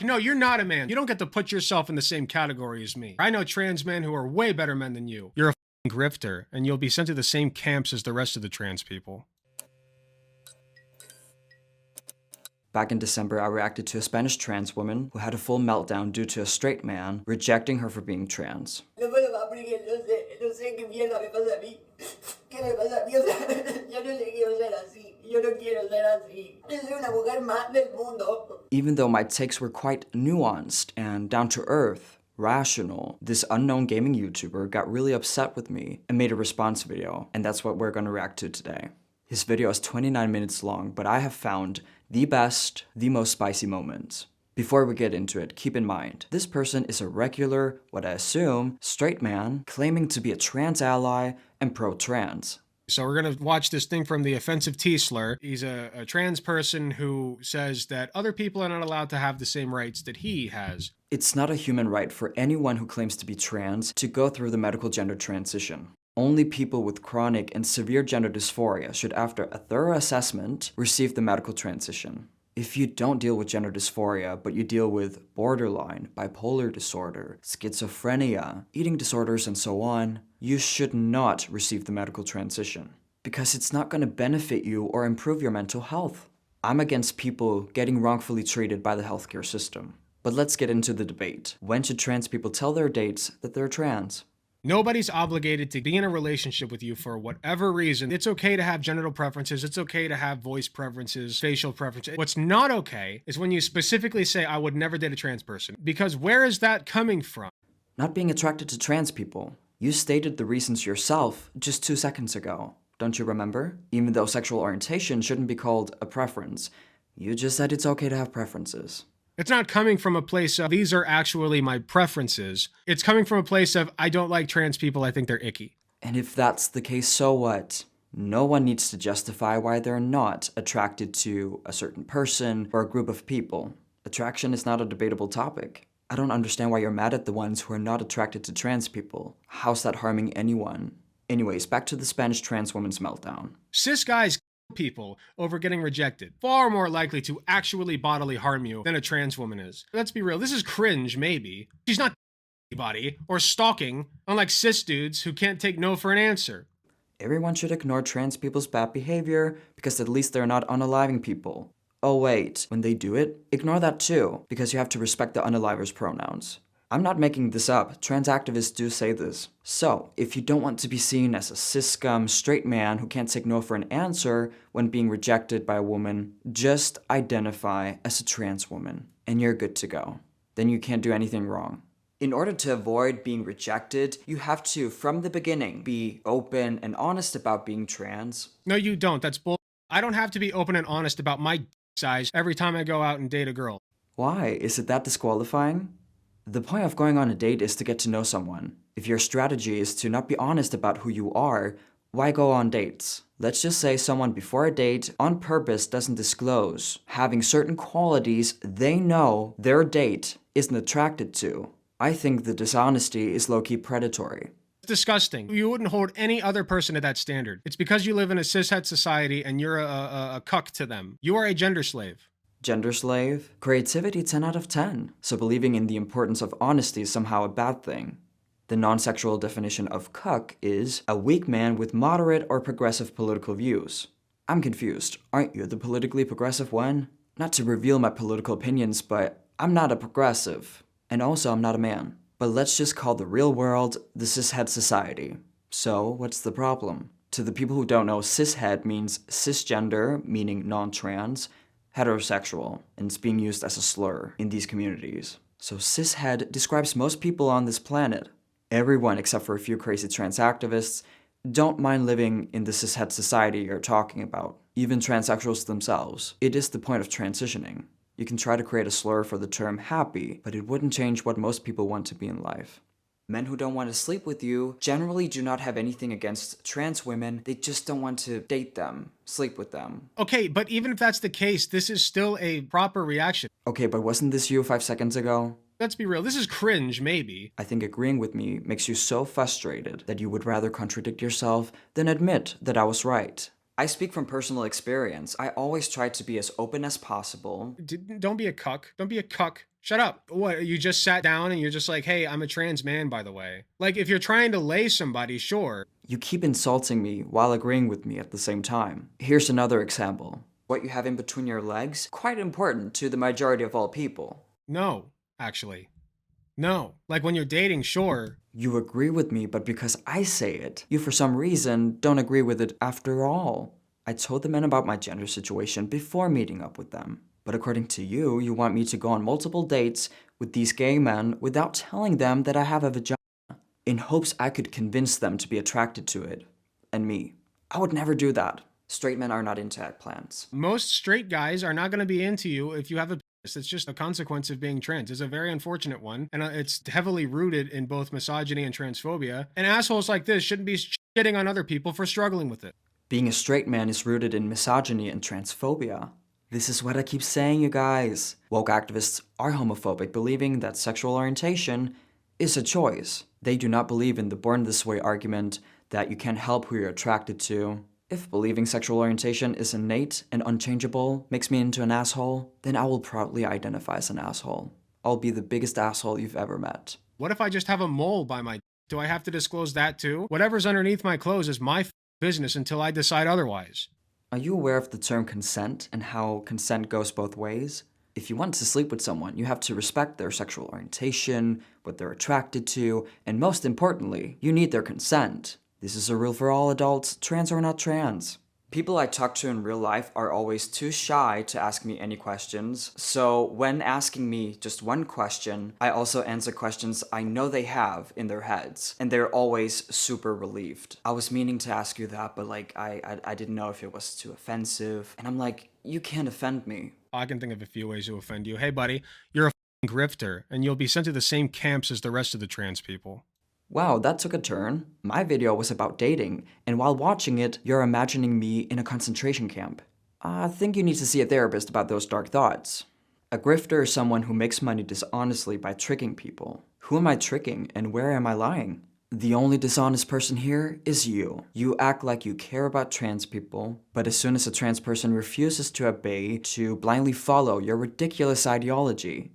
No, you're not a man. You don't get to put yourself in the same category as me. I know trans men who are way better men than you. You're a grifter, and you'll be sent to the same camps as the rest of the trans people. Back in December, I reacted to a Spanish trans woman who had a full meltdown due to a straight man rejecting her for being trans. Even though my takes were quite nuanced and down to earth, rational, this unknown gaming YouTuber got really upset with me and made a response video, and that's what we're gonna react to today. His video is 29 minutes long, but I have found the best, the most spicy moments. Before we get into it, keep in mind, this person is a regular, what I assume, straight man claiming to be a trans ally and pro-trans. So we're going to watch this thing from the offensive T-slur. He's a trans person who says that other people are not allowed to have the same rights that he has. It's not a human right for anyone who claims to be trans to go through the medical gender transition. Only people with chronic and severe gender dysphoria should, after a thorough assessment, receive the medical transition. If you don't deal with gender dysphoria, but you deal with borderline, bipolar disorder, schizophrenia, eating disorders, and so on, you should not receive the medical transition, because it's not going to benefit you or improve your mental health. I'm against people getting wrongfully treated by the healthcare system. But let's get into the debate. When should trans people tell their dates that they're trans? Nobody's obligated to be in a relationship with you for whatever reason. It's okay to have genital preferences. It's okay to have voice preferences, facial preferences. What's not okay is when you specifically say, I would never date a trans person. Because where is that coming from? Not being attracted to trans people. You stated the reasons yourself just 2 seconds ago. Don't you remember? Even though sexual orientation shouldn't be called a preference, you just said it's okay to have preferences. It's not coming from a place of, these are actually my preferences. It's coming from a place of, I don't like trans people, I think they're icky. And if that's the case, so what? No one needs to justify why they're not attracted to a certain person or a group of people. Attraction is not a debatable topic. I don't understand why you're mad at the ones who are not attracted to trans people. How's that harming anyone? Anyways, back to the Spanish trans woman's meltdown. Cis guys people over getting rejected. Far more likely to actually bodily harm you than a trans woman is. Let's be real, this is cringe, maybe. She's not anybody or stalking, unlike cis dudes who can't take no for an answer. Everyone should ignore trans people's bad behavior because at least they're not unaliving people. Oh wait, when they do it, ignore that too, because you have to respect the unaliver's pronouns. I'm not making this up, trans activists do say this. So, if you don't want to be seen as a cis-scum straight man who can't take no for an answer when being rejected by a woman, just identify as a trans woman, and you're good to go. Then you can't do anything wrong. In order to avoid being rejected, you have to, from the beginning, be open and honest about being trans. No, you don't. That's bull. I don't have to be open and honest about my size every time I go out and date a girl. Why? Is it that disqualifying? The point of going on a date is to get to know someone. If your strategy is to not be honest about who you are, why go on dates? Let's just say someone before a date on purpose doesn't disclose having certain qualities they know their date isn't attracted to. I think the dishonesty is low-key predatory. It's disgusting. You wouldn't hold any other person to that standard. It's because you live in a cishet society and you're a cuck to them. You are a gender slave. Gender slave? Creativity 10 out of 10. So believing in the importance of honesty is somehow a bad thing. The non-sexual definition of cuck is a weak man with moderate or progressive political views. I'm confused. Aren't you the politically progressive one? Not to reveal my political opinions, but I'm not a progressive. And also, I'm not a man. But let's just call the real world the cishet society. So, what's the problem? To the people who don't know, cishet means cisgender, meaning non-trans, heterosexual, and it's being used as a slur in these communities. So cishet describes most people on this planet. Everyone, except for a few crazy trans activists, don't mind living in the cishet society you're talking about. Even transsexuals themselves. It is the point of transitioning. You can try to create a slur for the term happy, but it wouldn't change what most people want to be in life. Men who don't want to sleep with you generally do not have anything against trans women, they just don't want to date them, sleep with them. Okay, but even if that's the case, this is still a proper reaction. Okay, but wasn't this you 5 seconds ago? Let's be real, this is cringe, maybe. I think agreeing with me makes you so frustrated that you would rather contradict yourself than admit that I was right. I speak from personal experience. I always try to be as open as possible. Don't be a cuck. Don't be a cuck. Shut up. What, you just sat down and you're just like, hey, I'm a trans man, by the way. Like, if you're trying to lay somebody, sure. You keep insulting me while agreeing with me at the same time. Here's another example. What you have in between your legs, quite important to the majority of all people. No, actually. No. Like, when you're dating, sure. You agree with me, but because I say it, you for some reason don't agree with it after all. I told the men about my gender situation before meeting up with them. But according to you, you want me to go on multiple dates with these gay men without telling them that I have a vagina, in hopes I could convince them to be attracted to it. And me. I would never do that. Straight men are not into eggplants. Most straight guys are not going to be into you if you have a penis. It's just a consequence of being trans. It's a very unfortunate one, and it's heavily rooted in both misogyny and transphobia. And assholes like this shouldn't be shitting on other people for struggling with it. Being a straight man is rooted in misogyny and transphobia. This is what I keep saying, you guys. Woke activists are homophobic, believing that sexual orientation is a choice. They do not believe in the born this way argument that you can't help who you're attracted to. If believing sexual orientation is innate and unchangeable makes me into an asshole, then I will proudly identify as an asshole. I'll be the biggest asshole you've ever met. What if I just have a mole by my... Do I have to disclose that too? Whatever's underneath my clothes is my business until I decide otherwise. Are you aware of the term consent and how consent goes both ways? If you want to sleep with someone, you have to respect their sexual orientation, what they're attracted to, and most importantly, you need their consent. This is a rule for all adults, trans or not trans. People I talk to in real life are always too shy to ask me any questions, so when asking me just one question, I also answer questions I know they have in their heads, and they're always super relieved. I was meaning to ask you that, but like, I didn't know if it was too offensive, and I'm like, you can't offend me. I can think of a few ways to offend you. Hey buddy, you're a grifter, and you'll be sent to the same camps as the rest of the trans people. Wow, that took a turn. My video was about dating, and while watching it, you're imagining me in a concentration camp. I think you need to see a therapist about those dark thoughts. A grifter is someone who makes money dishonestly by tricking people. Who am I tricking, and where am I lying? The only dishonest person here is you. You act like you care about trans people, but as soon as a trans person refuses to obey, to blindly follow your ridiculous ideology,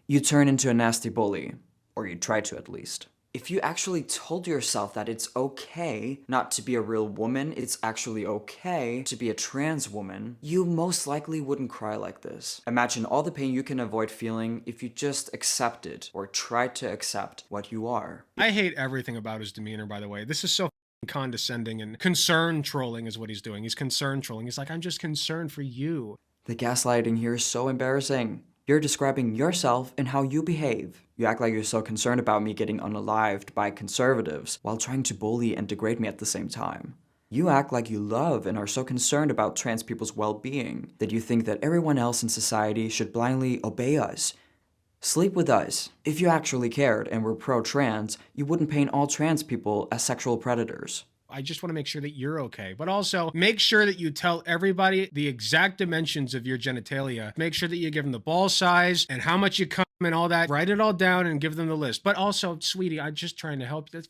you turn into a nasty bully. Or you try to, at least. If you actually told yourself that it's okay not to be a real woman, it's actually okay to be a trans woman, you most likely wouldn't cry like this. Imagine all the pain you can avoid feeling if you just accepted or tried to accept what you are. I hate everything about his demeanor, by the way. This is so condescending, and concern trolling is what he's doing. He's concern trolling. He's like, I'm just concerned for you. The gaslighting here is so embarrassing. You're describing yourself and how you behave. You act like you're so concerned about me getting unalived by conservatives while trying to bully and degrade me at the same time. You act like you love and are so concerned about trans people's well-being that you think that everyone else in society should blindly obey us. Sleep with us. If you actually cared and were pro-trans, you wouldn't paint all trans people as sexual predators. I just want to make sure that you're okay. But also, make sure that you tell everybody the exact dimensions of your genitalia. Make sure that you give them the ball size and how much you come and all that. Write it all down and give them the list. But also, sweetie, I'm just trying to help you.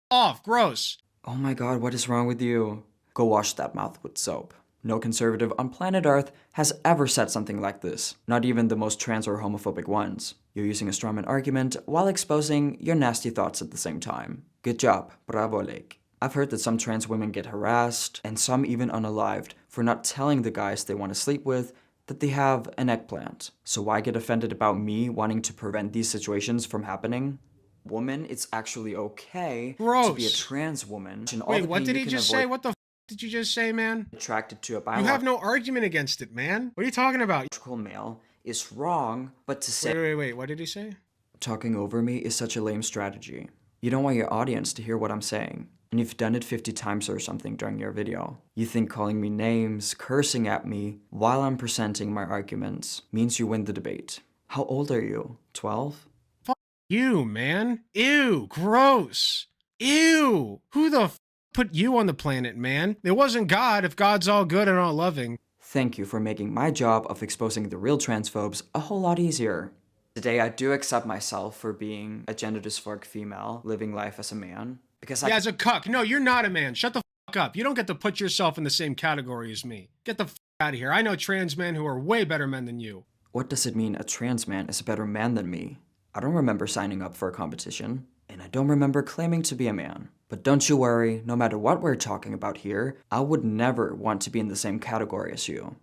Off, gross. Oh my god, what is wrong with you? Go wash that mouth with soap. No conservative on planet Earth has ever said something like this. Not even the most trans or homophobic ones. You're using a strawman argument while exposing your nasty thoughts at the same time. Good job. Bravo, Lake. I've heard that some trans women get harassed, and some even unalived, for not telling the guys they want to sleep with that they have an eggplant. So why get offended about me wanting to prevent these situations from happening? Woman, it's actually okay to be a trans woman. Wait, what did he just say? What the did you just say, man? Attracted to a You have no argument against it, man. What are you talking about? biological male is wrong, but to say Wait, what did he say? talking over me is such a lame strategy. You don't want your audience to hear what I'm saying. And you've done it 50 times or something during your video. You think calling me names, cursing at me, while I'm presenting my arguments, means you win the debate. How old are you? 12? Fuck you, man. Ew, gross. Ew. Who the put you on the planet, man? It wasn't God if God's all good and all loving. Thank you for making my job of exposing the real transphobes a whole lot easier. Today I do accept myself for being a gender dysphoric female living life as a man. Because as a cuck. No, you're not a man. Shut the up. You don't get to put yourself in the same category as me. Get the f out of here. I know trans men who are way better men than you. What does it mean a trans man is a better man than me? I don't remember signing up for a competition, and I don't remember claiming to be a man. But don't you worry, no matter what we're talking about here, I would never want to be in the same category as you.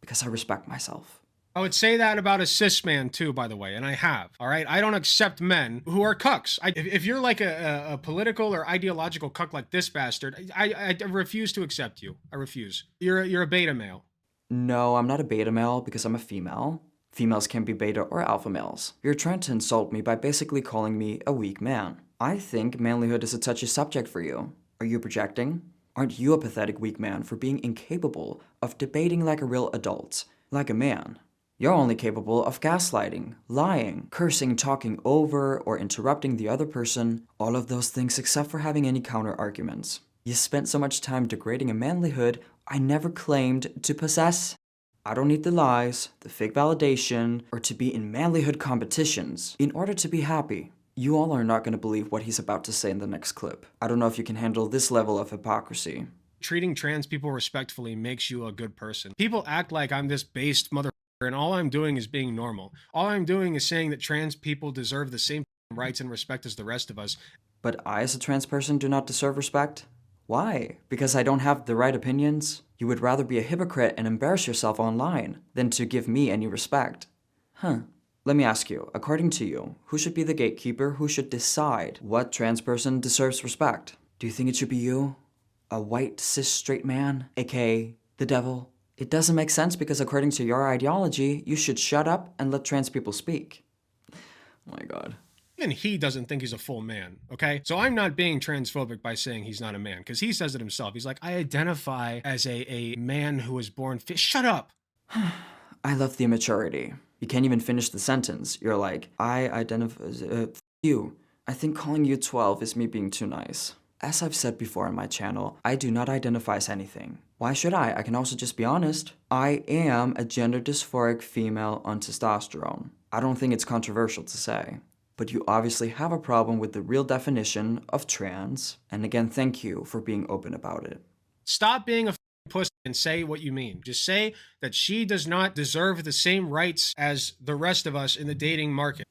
Because I respect myself. I would say that about a cis man too, by the way, and I have. All right, I don't accept men who are cucks. If you're like a political or ideological cuck like this bastard, I refuse to accept you. I refuse. You're a beta male. No, I'm not a beta male because I'm a female. Females can be beta or alpha males. You're trying to insult me by basically calling me a weak man. I think manlyhood is a touchy subject for you. Are you projecting? Aren't you a pathetic weak man for being incapable of debating like a real adult, like a man? You're only capable of gaslighting, lying, cursing, talking over, or interrupting the other person, all of those things except for having any counter-arguments. You spent so much time degrading a manlyhood I never claimed to possess. I don't need the lies, the fake validation, or to be in manlyhood competitions in order to be happy. You all are not going to believe what he's about to say in the next clip. I don't know if you can handle this level of hypocrisy. Treating trans people respectfully makes you a good person. People act like I'm this based mother, and all I'm doing is being normal. All I'm doing is saying that trans people deserve the same rights and respect as the rest of us. But I, as a trans person, do not deserve respect? Why? Because I don't have the right opinions? You would rather be a hypocrite and embarrass yourself online than to give me any respect. Huh. Let me ask you, according to you, who should be the gatekeeper who should decide what trans person deserves respect? Do you think it should be you? A white cis straight man, aka the devil? It doesn't make sense because according to your ideology, you should shut up and let trans people speak. Oh my god. Even he doesn't think he's a full man, okay? So I'm not being transphobic by saying he's not a man, because he says it himself. He's like, I identify as a man who was born shut up! I love the immaturity. You can't even finish the sentence. You're like, I identify as you. I think calling you 12 is me being too nice. As I've said before on my channel, I do not identify as anything. Why should I? I can also just be honest. I am a gender dysphoric female on testosterone. I don't think it's controversial to say. But you obviously have a problem with the real definition of trans. And again, thank you for being open about it. Stop being a pussy and say what you mean. Just say that she does not deserve the same rights as the rest of us in the dating market.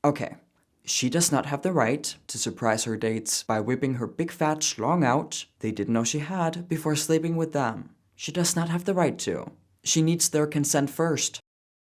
Okay. She does not have the right to surprise her dates by whipping her big fat schlong out they didn't know she had before sleeping with them. She does not have the right to. She needs their consent first.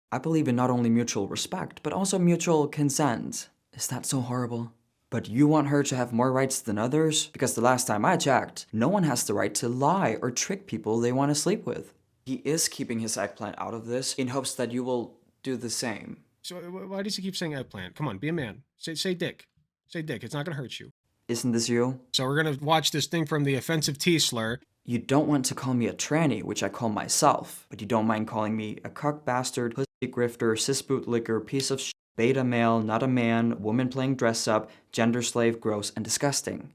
I believe in not only mutual respect, but also mutual consent. Is that so horrible? But you want her to have more rights than others? Because the last time I checked, no one has the right to lie or trick people they want to sleep with. He is keeping his eggplant out of this in hopes that you will do the same. So why does he keep saying eggplant? Come on, be a man. Say dick. Say dick. It's not going to hurt you. Isn't this you? So we're going to watch this thing from the offensive T slur. You don't want to call me a tranny, which I call myself, but you don't mind calling me a cuck bastard, pussy grifter, cis bootlicker, piece of shit, beta male, not a man, woman playing dress up, gender slave, gross, and disgusting.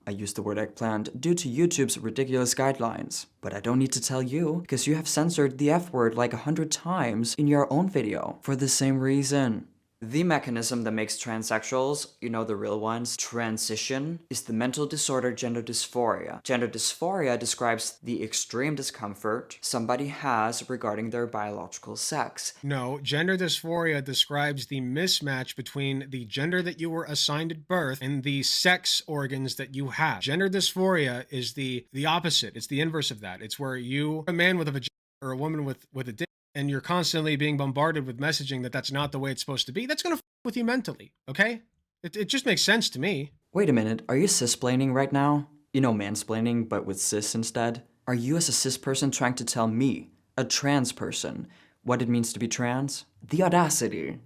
I use the word eggplant due to YouTube's ridiculous guidelines, but I don't need to tell you because you have censored the F word like 100 times in your own video for the same reason. The mechanism that makes transsexuals, you know the real ones, transition, is the mental disorder gender dysphoria. Gender dysphoria describes the extreme discomfort somebody has regarding their biological sex. No, gender dysphoria describes the mismatch between the gender that you were assigned at birth and the sex organs that you have. Gender dysphoria is the opposite. It's the inverse of that. It's where you, a man with a vagina or a woman with a dick, and you're constantly being bombarded with messaging that that's not the way it's supposed to be, that's going to f with you mentally, okay? It just makes sense to me. Wait a minute, are you cis-plaining right now? You know, mansplaining, but with cis instead? Are you as a cis person trying to tell me, a trans person, what it means to be trans? The audacity.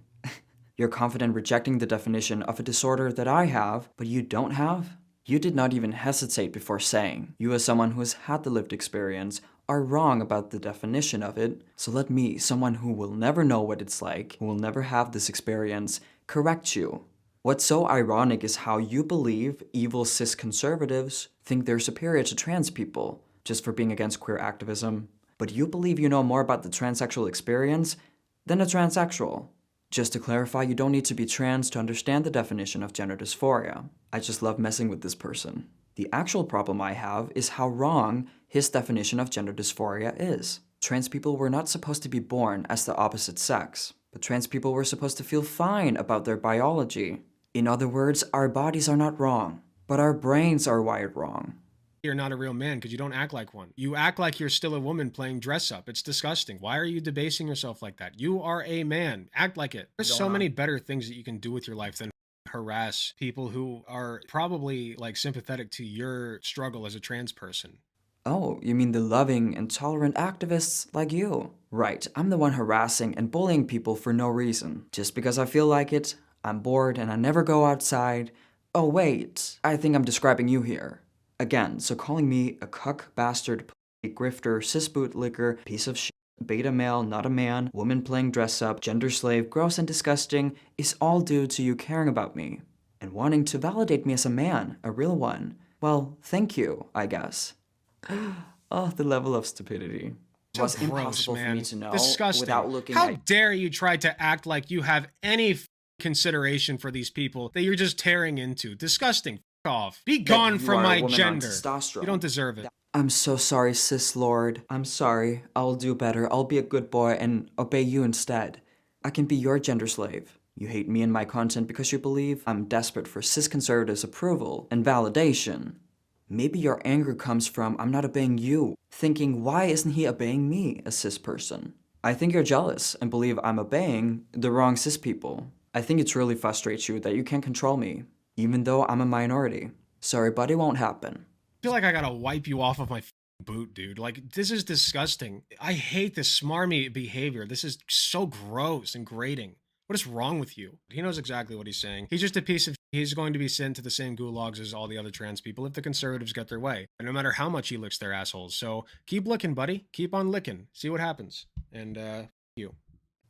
You're confident rejecting the definition of a disorder that I have, but you don't have? You did not even hesitate before saying, you as someone who has had the lived experience, are wrong about the definition of it, so let me, someone who will never know what it's like, who will never have this experience, correct you. What's so ironic is how you believe evil cis conservatives think they're superior to trans people, just for being against queer activism. But you believe you know more about the transsexual experience than a transsexual. Just to clarify, you don't need to be trans to understand the definition of gender dysphoria. I just love messing with this person. The actual problem I have is how wrong his definition of gender dysphoria is. Trans people were not supposed to be born as the opposite sex, but trans people were supposed to feel fine about their biology. In other words, our bodies are not wrong, but our brains are wired wrong. You're not a real man because you don't act like one. You act like you're still a woman playing dress up. It's disgusting. Why are you debasing yourself like that? You are a man. Act like it. There's so many better things that you can do with your life than harass people who are probably like sympathetic to your struggle as a trans person. Oh, you mean the loving and tolerant activists like you? Right, I'm the one harassing and bullying people for no reason. Just because I feel like it, I'm bored and I never go outside. Oh wait, I think I'm describing you here. Again, so calling me a cuck, bastard, grifter, cis bootlicker, piece of shit, beta male, not a man, woman playing dress up, gender slave, gross and disgusting is all due to you caring about me and wanting to validate me as a man, a real one. Well, thank you, I guess. Oh, the level of stupidity. It was Gross, impossible man. for me to know Disgusting. without looking How at... dare you try to act like you have any consideration for these people that you're just tearing into. Disgusting. Off. Be gone from my gender. You don't deserve it. I'm so sorry, sis lord. I'm sorry. I'll do better. I'll be a good boy and obey you instead. I can be your gender slave. You hate me and my content because you believe I'm desperate for cis conservatives' approval and validation. Maybe your anger comes from I'm not obeying you, thinking why isn't he obeying me, a cis person? I think you're jealous and believe I'm obeying the wrong cis people. I think it really frustrates you that you can't control me, even though I'm a minority. Sorry, but it won't happen. I feel like I gotta wipe you off of my boot, dude. Like, this is disgusting. I hate this smarmy behavior. This is so gross and grating. What is wrong with you? He knows exactly what he's saying. He's just a piece of... He's going to be sent to the same gulags as all the other trans people if the conservatives get their way. And no matter how much he licks their assholes. So keep licking, buddy. Keep on licking. See what happens. And, you.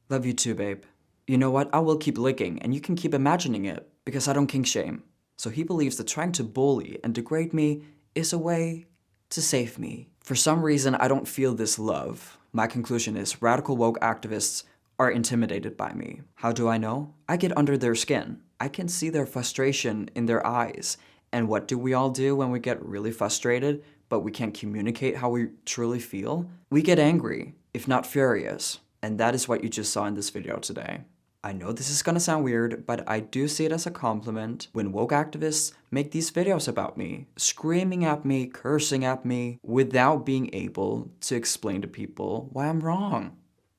Love you too, babe. You know what? I will keep licking, and you can keep imagining it, because I don't kink shame. So he believes that trying to bully and degrade me is a way to save me. For some reason, I don't feel this love. My conclusion is radical woke activists are intimidated by me. How do I know? I get under their skin. I can see their frustration in their eyes. And what do we all do when we get really frustrated, but we can't communicate how we truly feel? We get angry, if not furious. And that is what you just saw in this video today. I know this is gonna sound weird, but I do see it as a compliment when woke activists make these videos about me, screaming at me, cursing at me, without being able to explain to people why I'm wrong.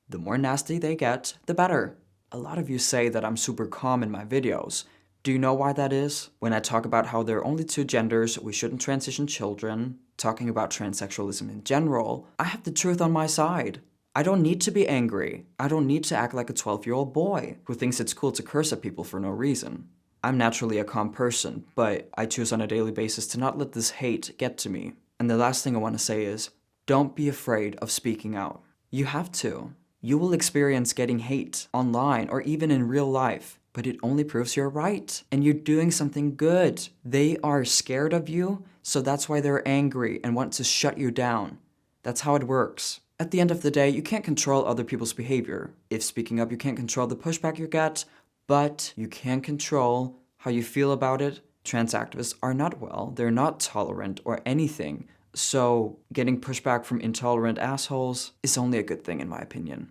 The more nasty they get, the better. A lot of you say that I'm super calm in my videos. Do you know why that is? When I talk about how there are only two genders, we shouldn't transition children, talking about transsexualism in general, I have the truth on my side. I don't need to be angry. I don't need to act like a 12-year-old boy who thinks it's cool to curse at people for no reason. I'm naturally a calm person, but I choose on a daily basis to not let this hate get to me. And the last thing I want to say is, don't be afraid of speaking out. You have to. You will experience getting hate online or even in real life, but it only proves you're right and you're doing something good. They are scared of you, so that's why they're angry and want to shut you down. That's how it works. At the end of the day, you can't control other people's behavior. If speaking up, you can't control the pushback you get, but you can control how you feel about it. Trans activists are not well, they're not tolerant or anything, so getting pushback from intolerant assholes is only a good thing in my opinion.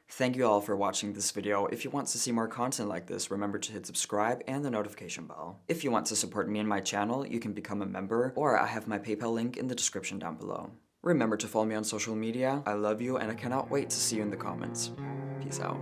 Thank you all for watching this video. If you want to see more content like this, remember to hit subscribe and the notification bell. If you want to support me and my channel, you can become a member, or I have my PayPal link in the description down below. Remember to follow me on social media. I love you and I cannot wait to see you in the comments. Peace out.